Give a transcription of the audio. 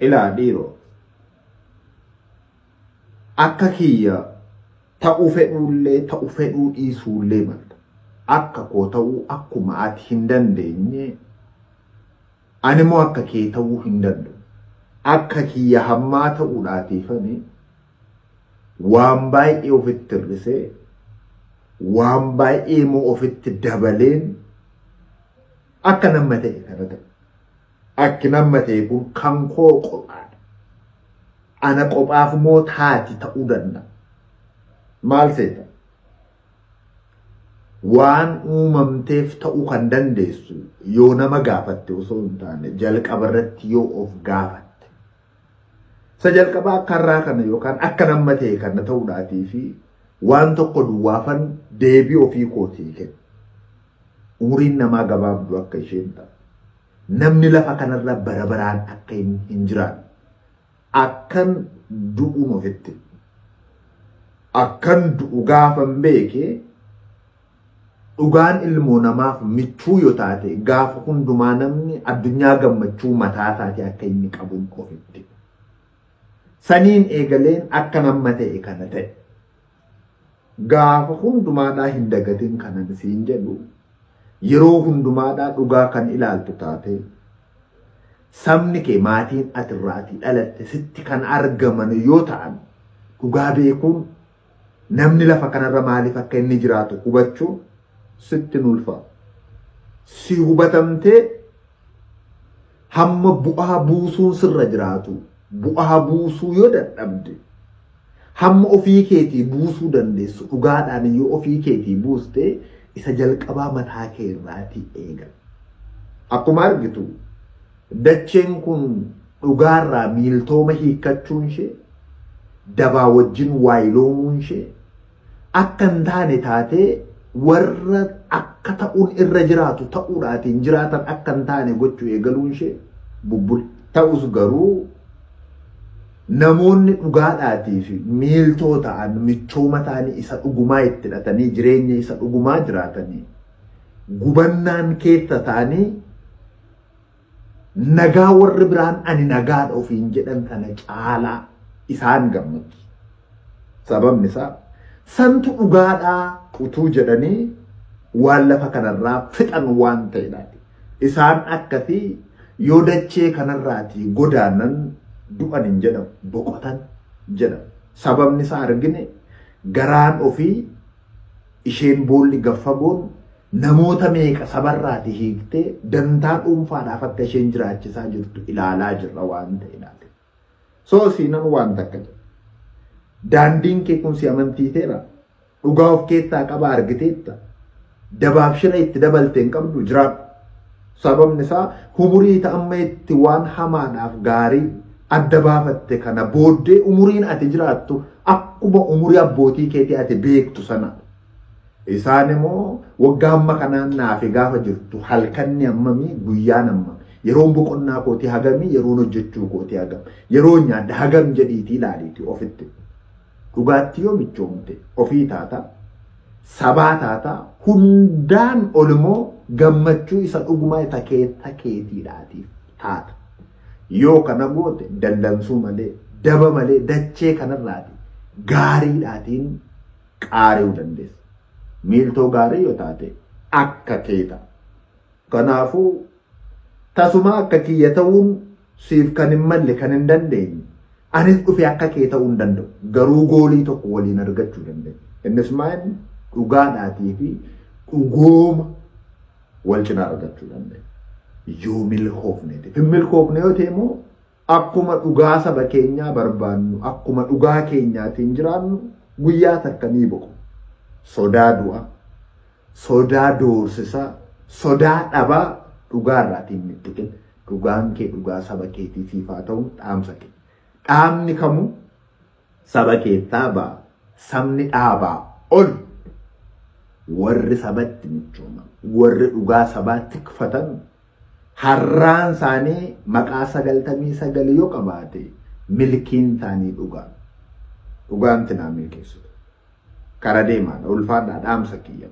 ilaa dhiiroo akka kiyya ta'uu fedhuullee ta'uu fedhuu dhiisuullee malta akka koo ta'uu akkuma ati hin dandeenye ani moo akka kee ta'uu hin danda'u akka kiyya hammaa ta'uudhaatiifani waan baay'ee ofitti hir'isee waan baay'ee moo ofitti dabaleen akka nama ta'e kana ta'e akki nama ta'e kun kan koo qophaadha ana qophaaf moo taati ta'uu danda'a maal seeta waan uumamteef ta'uu kan dandeessu yoo nama gaafatte osoo hin taane jalqaba irratti yoo of gaafatte sa jalqaba akka irraa kana yookaan akka nama ta'e kana ta'uudhaatii fi waan tokko duwwaafan deebii ofii kootii kenna umuriin namaa gabaabdu akka isheen ta'a namni lafa kanarra bara baraan akka hin jiraanne akkan du'uun ofitti akkan du'u gaafan beekee dhugaan ilmoo namaaf michuu yoo taate gaafa hundumaa namni addunyaa gammachuu mataa taate akka inni qabuun ofitti saniin eegaleen akka nama ta'e kana ta'e gaafa hundumaadhaa hin dagatin kanan siin jedhu yeroo hundumaadhaa dhugaa kan ilaaltu taate sabni kee maatiin atirraatii dhalatte sitti kan argaman yoo ta'an dhugaa beekuun namni lafa kanarra maaliif akka inni jiraatu hubachuun sitti nulfa si hubatamtee hamma bu'aa buusuun sirra jiraatu bu'aa buusuu yoo dadhabde hamma ofii keetii buusuu dandeessu dhugaadhaan yoo ofii keetii buustee isa jalqabaa mataa kee irraatii eegal akkuma argitu dacheen kun dhugaarraa miiltooma hiikkachuun ishee dabaa wajjin waayiloomuun ishee akka hin taane taatee warra akka ta'uun irra jiraatu ta'uudhaatiin jiraatan akka hin taane gochuu eegaluun ishee bubbul ta'us garuu namoonni dhugaadhaatii fi miiltoo ta'an michooma ta'anii isa dhugumaa itti hidhatanii jireenya isa dhugumaa jiraatanii gubannaan keessa ta'anii nagaa warri biraan ani nagaadha ofiin jedhan kana caalaa isaan gammachiisa. Sababni isaa santu dhugaadhaa utuu jedhanii waan lafa kanarraa fixan waan ta'edhaati. Isaan akkasii yoo dachee kanarraatii godaanan du'an hin jedhamu boqotan jedhamu. Sababni isaa argine garaan ofii isheen boolli gaffagoon namoota meeqa sabarraatii hiiktee dantaa dhuunfaadhaaf akka isheen jiraachisaa jirtu ilaalaa jirra waan ta'edhaati. So siinan waan takka jedha. Daandiin kee kun si amantiiteera. Dhugaa of keessaa qaba argiteetta. Dabaaf shira itti dabalteen qabdu jiraadhu. Sababni isaa umurii ta'amma itti waan hamaadhaaf gaarii adda baafatte kana booddee umuriin ati jiraattu akkuma umurii abbootii keetii ati beektu sana. Isaan immoo waggaa amma kanaan naafi gaafa jirtu halkanni ammamii guyyaan amma yeroon boqonnaa kootii hagamii yeroon hojjechuu kootii hagam yeroo nyaadda hagam jedhiitii ilaaliitii ofitti. Dhugaatti yoo michoomte ofii taata sabaa taata hundaan olumoo gammachuu isa dhugumaa isa keetiidhaatiif taata. Yoo kana goote dallansuu malee daba malee dachee kanarraati gaariidhaatiin qaari'uu dandeessa. Miiltoo gaarii yoo taate akka keeta. Kanaafuu tasuma akka kiyya ta'uun siif kan hin malle kan hin dandeenye. Anis dhufee akka kee ta'uu hin danda'u. Garuu goolii tokko waliin argachuu dandeenya. Innis maal dhugaadhaatii fi dhugooma wal cinaa argachuu dandeenya. Yoo milkoofneeti. Hin milkoofne yoo ta'e immoo akkuma dhugaa saba keenyaa barbaannu akkuma dhugaa keenyaatiin jiraannu guyyaa takka ni boqu. Sodaa du'a, sodaa doorsisaa, sodaa dhabaa dhugaarraatiin mittiqin. Dhugaan kee dhugaa saba keetiitiif haa ta'u dhaamsa kee. Dhaamni kamuu saba keessaa ba'a. Sabni dhaabaa ol warri sabatti michooman, warri dhugaa sabaa tikfatan harraan isaanii maqaa 99 yoo qabaate milkiin isaanii dhugaa. Dhugaan tinaa milkeessuudha. Kara deemaan ulfaadhaa dhaamsa kiyya.